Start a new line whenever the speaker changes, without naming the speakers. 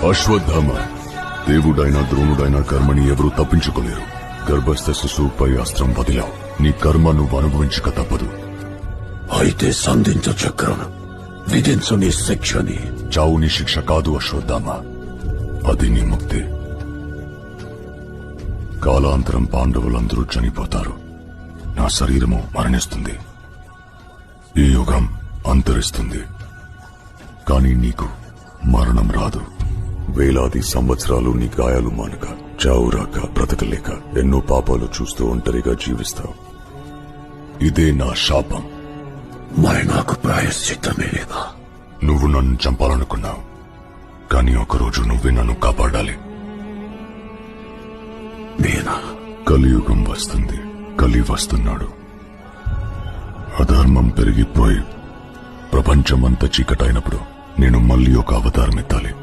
అశ్వత్థామ, దేవుడైనా ద్రోణుడైనా కర్మని ఎవరూ తప్పించుకోలేరు. గర్భస్థ శిశువుపై అస్త్రం వదిలావు. నీ కర్మ నువ్వు అనుభవించక తప్పదు.
అయితే సంధించ చక్రం, విధించు నీ శిక్షని.
చావు నీ శిక్ష కాదు అశ్వత్థామ, అది నీ ముక్తి. కాలాంతరం పాండవులందరూ చనిపోతారు. నా శరీరము మరణిస్తుంది. ఈ యుగం అంతరిస్తుంది. కాని నీకు మరణం రాదు. వేలాది సంవత్సరాలు నీ గాయాలు మానక, చావు రాక, బ్రతకలేక ఎన్నో పాపాలు చూస్తూ ఒంటరిగా జీవిస్తావు. ఇదే నా శాపం.
మరి నాకు ప్రాయశ్చిత్తమే లేదా?
నువ్వు నన్ను చంపాలనుకున్నావు, కానీ ఒకరోజు నువ్వే నన్ను కాపాడాలి.
నేనా?
కలియుగం వస్తుంది. కలి వస్తున్నాడు. అధర్మం పెరిగిపోయి ప్రపంచమంతా చీకటైనప్పుడు నేను మళ్ళీ ఒక అవతారం ఎత్తాలి.